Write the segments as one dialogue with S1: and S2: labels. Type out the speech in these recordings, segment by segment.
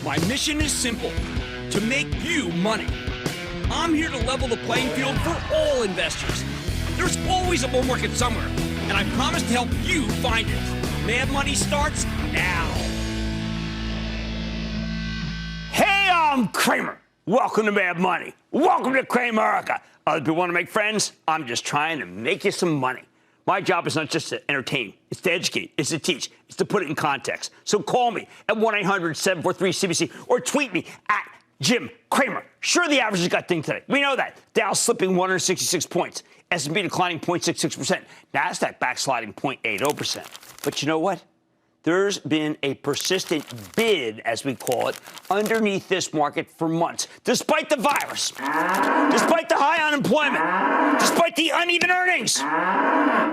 S1: My mission is simple, to make you money. I'm here to level the playing field for all investors. There's always a bull market somewhere, and I promise to help you find it. Mad Money starts now.
S2: Hey, I'm Cramer. Welcome to Mad Money. Welcome to Cramerica. Other people want to make friends? I'm just trying to make you some money. My job is not just to entertain. It's to educate. It's to teach. It's to put it in context. So call me at 1-800-743-CBC or tweet me at Jim Cramer. Sure, the average has got dinged today. We know that. Dow slipping 166 points. S&P declining 0.66%. NASDAQ backsliding 0.80%. But you know what? There's been a persistent bid, as we call it, underneath this market for months, despite the virus, despite the high unemployment, despite the uneven earnings.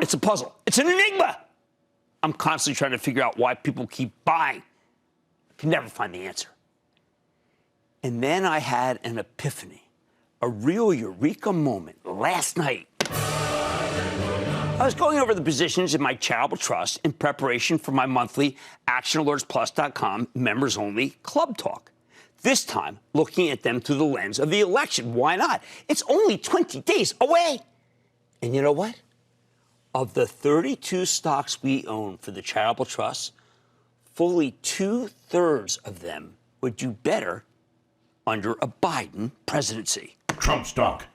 S2: It's a puzzle. It's an enigma. I'm constantly trying to figure out why people keep buying. Can never find the answer. And then I had an epiphany, a real eureka moment last night. I was going over the positions in my charitable trust in preparation for my monthly ActionAlertsPlus.com members-only club talk. This time, looking at them through the lens of the election. Why not? It's only 20 days away. And you know what? Of the 32 stocks we own for the charitable trust, fully 2/3 of them would do better under a Biden presidency.
S3: Trump stock.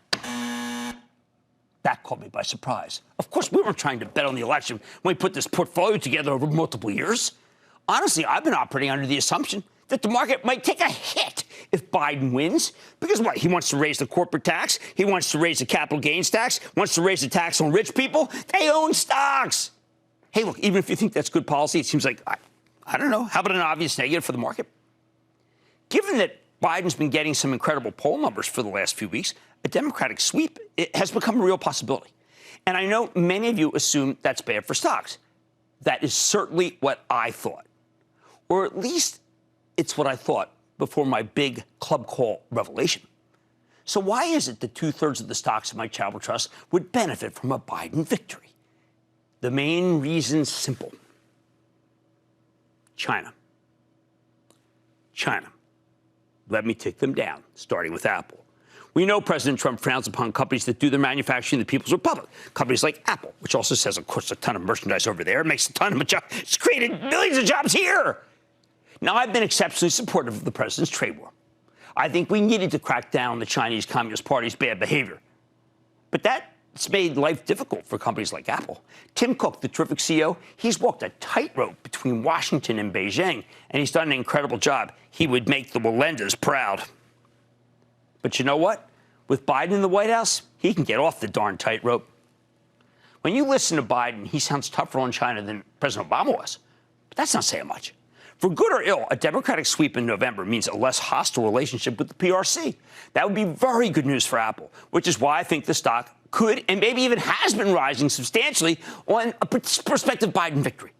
S2: That caught me by surprise. Of course, we weren't trying to bet on the election when we put this portfolio together over multiple years. Honestly, I've been operating under the assumption that the market might take a hit if Biden wins. Because what? He wants to raise the corporate tax. He wants to raise the capital gains tax. Wants to raise the tax on rich people. They own stocks. Hey, look, even if you think that's good policy, it seems like, I don't know, how about an obvious negative for the market? Given that Biden's been getting some incredible poll numbers for the last few weeks, a Democratic sweep has become a real possibility. And I know many of you assume that's bad for stocks. That is certainly what I thought. Or at least it's what I thought before my big club call revelation. So why is it that 2/3 of the stocks in my charitable trust would benefit from a Biden victory? The main reason's simple. China. Let me tick them down, starting with Apple. We know President Trump frowns upon companies that do their manufacturing in the People's Republic. Companies like Apple, which also sells, of course, a ton of merchandise over there, makes a ton of jobs. It's created millions of jobs here. Now, I've been exceptionally supportive of the president's trade war. I think we needed to crack down on the Chinese Communist Party's bad behavior. But that's made life difficult for companies like Apple. Tim Cook, the terrific CEO, he's walked a tightrope between Washington and Beijing, and he's done an incredible job. He would make the Wallendas proud. But you know what? With Biden in the White House, he can get off the darn tightrope. When you listen to Biden, he sounds tougher on China than President Obama was. But that's not saying much. For good or ill, a Democratic sweep in November means a less hostile relationship with the PRC. That would be very good news for Apple, which is why I think the stock could and maybe even has been rising substantially on a prospective Biden victory.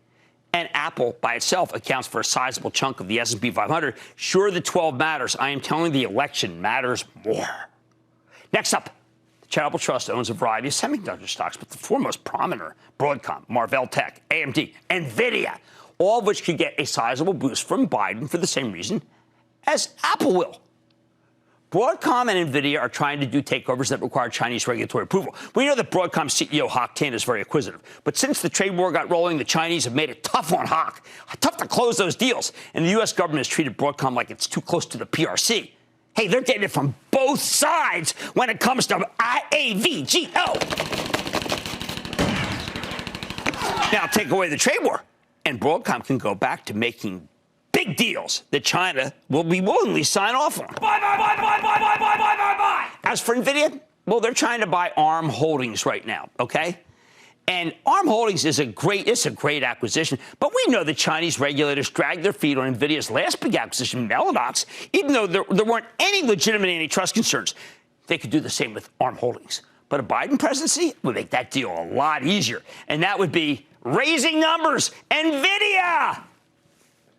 S2: And Apple by itself accounts for a sizable chunk of the S&P 500. Sure, the 12 matters. I am telling the election matters more. Next up, the charitable trust owns a variety of semiconductor stocks, but the four most prominent are Broadcom, Marvell Tech, AMD, NVIDIA, all of which could get a sizable boost from Biden for the same reason as Apple will. Broadcom and NVIDIA are trying to do takeovers that require Chinese regulatory approval. We know that Broadcom CEO Hock Tan is very acquisitive. But since the trade war got rolling, the Chinese have made it tough on Hock. Tough to close those deals. And the U.S. government has treated Broadcom like it's too close to the PRC. Hey, they're getting it from both sides when it comes to AVGO. Now, take away the trade war, and Broadcom can go back to making big deals that China will be willingly sign off on. Buy. As for NVIDIA, well, they're trying to buy ARM Holdings right now, okay? And ARM Holdings is a great acquisition, but we know the Chinese regulators dragged their feet on NVIDIA's last big acquisition, Mellanox, even though there weren't any legitimate antitrust concerns. They could do the same with ARM Holdings. But a Biden presidency would make that deal a lot easier, and that would be raising numbers. NVIDIA!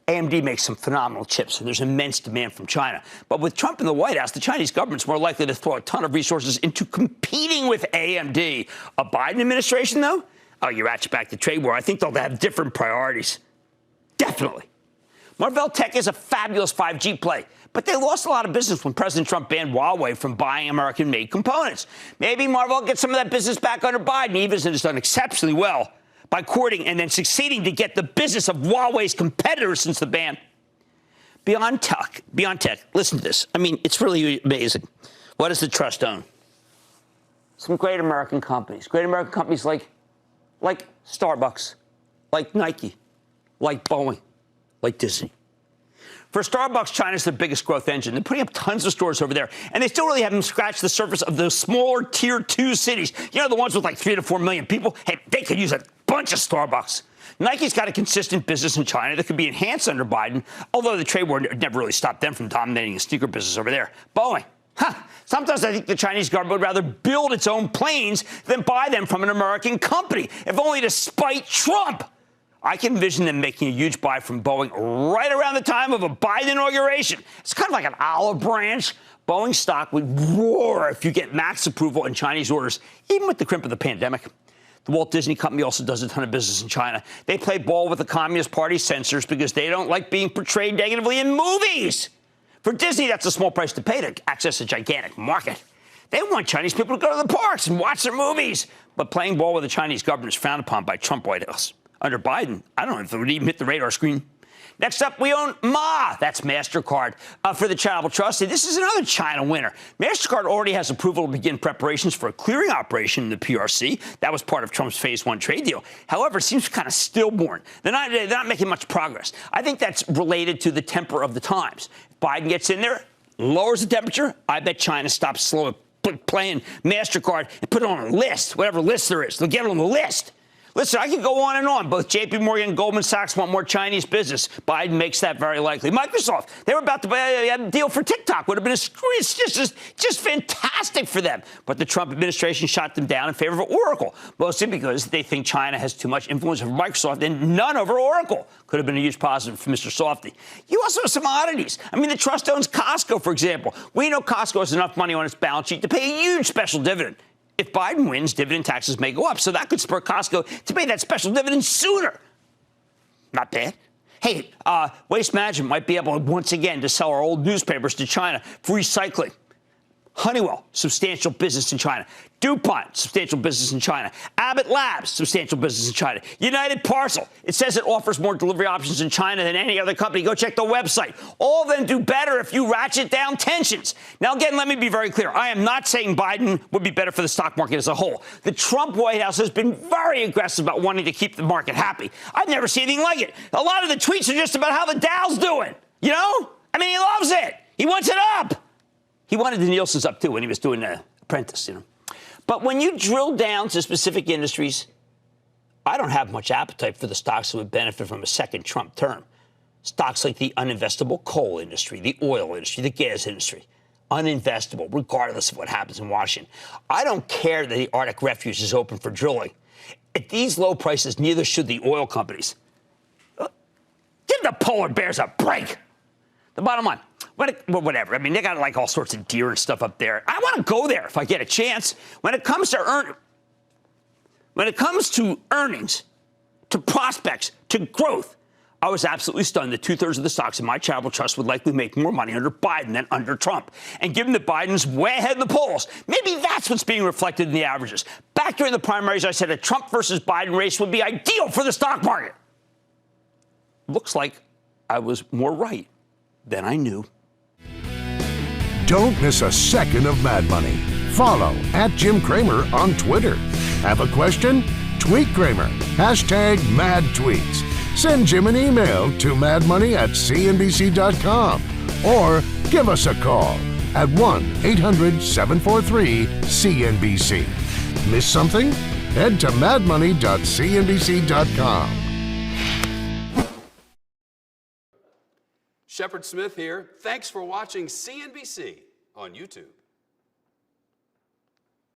S2: AMD makes some phenomenal chips, and there's immense demand from China. But with Trump in the White House, the Chinese government's more likely to throw a ton of resources into competing with AMD. A Biden administration, though? Oh, you ratchet back the trade war. I think they'll have different priorities. Definitely. Marvell Tech is a fabulous 5G play, but they lost a lot of business when President Trump banned Huawei from buying American-made components. Maybe Marvell gets some of that business back under Biden, even as it has done exceptionally well by courting and then succeeding to get the business of Huawei's competitors since the ban. Beyond tech, listen to this. I mean, it's really amazing. What does the trust own? Some great American companies. Great American companies like Starbucks, like Nike, like Boeing, like Disney. For Starbucks, China's their biggest growth engine. They're putting up tons of stores over there, and they still really haven't scratched the surface of the smaller Tier 2 cities. You know, the ones with like 3 to 4 million people? Hey, they could use a bunch of Starbucks. Nike's got a consistent business in China that could be enhanced under Biden, although the trade war never really stopped them from dominating the sneaker business over there. Boeing. Sometimes I think the Chinese government would rather build its own planes than buy them from an American company, if only to spite Trump. I can envision them making a huge buy from Boeing right around the time of a Biden inauguration. It's kind of like an olive branch. Boeing stock would roar if you get max approval in Chinese orders, even with the crimp of the pandemic. The Walt Disney Company also does a ton of business in China. They play ball with the Communist Party censors because they don't like being portrayed negatively in movies. For Disney, that's a small price to pay to access a gigantic market. They want Chinese people to go to the parks and watch their movies. But playing ball with the Chinese government is frowned upon by Trump White House. Under Biden, I don't know if it would even hit the radar screen. Next up, we own Ma. That's MasterCard for the charitable trust. And this is another China winner. MasterCard already has approval to begin preparations for a clearing operation in the PRC. That was part of Trump's Phase 1 trade deal. However, it seems kind of stillborn. They're not making much progress. I think that's related to the temper of the times. If Biden gets in there, lowers the temperature, I bet China stops playing MasterCard and put it on a list, whatever list there is. They'll get it on the list. Listen, I could go on and on. Both J.P. Morgan and Goldman Sachs want more Chinese business. Biden makes that very likely. Microsoft, they were about to buy a deal for TikTok. Would have been just fantastic for them. But the Trump administration shot them down in favor of Oracle, mostly because they think China has too much influence over Microsoft and none over Oracle. Could have been a huge positive for Mr. Softy. You also have some oddities. I mean, the trust owns Costco, for example. We know Costco has enough money on its balance sheet to pay a huge special dividend. If Biden wins, dividend taxes may go up, so that could spur Costco to pay that special dividend sooner. Not bad. Hey, Waste Management might be able, once again, to sell our old newspapers to China for recycling. Honeywell, substantial business in China. DuPont, substantial business in China. Abbott Labs, substantial business in China. United Parcel, it says it offers more delivery options in China than any other company. Go check the website. All of them do better if you ratchet down tensions. Now, again, let me be very clear. I am not saying Biden would be better for the stock market as a whole. The Trump White House has been very aggressive about wanting to keep the market happy. I've never seen anything like it. A lot of the tweets are just about how the Dow's doing. You know? I mean, he loves it. He wants it up. He wanted the Nielsen's up, too, when he was doing Apprentice, you know. But when you drill down to specific industries, I don't have much appetite for the stocks that would benefit from a second Trump term. Stocks like the uninvestable coal industry, the oil industry, the gas industry. Uninvestable, regardless of what happens in Washington. I don't care that the Arctic Refuge is open for drilling. At these low prices, neither should the oil companies. Give the polar bears a break. The bottom line, whatever. I mean, they got like all sorts of deer and stuff up there. I want to go there if I get a chance. When it comes to earnings, to prospects, to growth, I was absolutely stunned that 2/3 of the stocks in my charitable trust would likely make more money under Biden than under Trump. And given that Biden's way ahead in the polls, maybe that's what's being reflected in the averages. Back during the primaries, I said a Trump versus Biden race would be ideal for the stock market. Looks like I was more right than I knew.
S3: Don't miss a second of Mad Money. Follow @Jim Cramer on Twitter. Have a question? Tweet Cramer. #MadTweets. Send Jim an email to madmoney@cnbc.com or give us a call at 1-800-743-CNBC. Miss something? Head to madmoney.cnbc.com.
S4: Shepard Smith here. Thanks for watching CNBC on YouTube.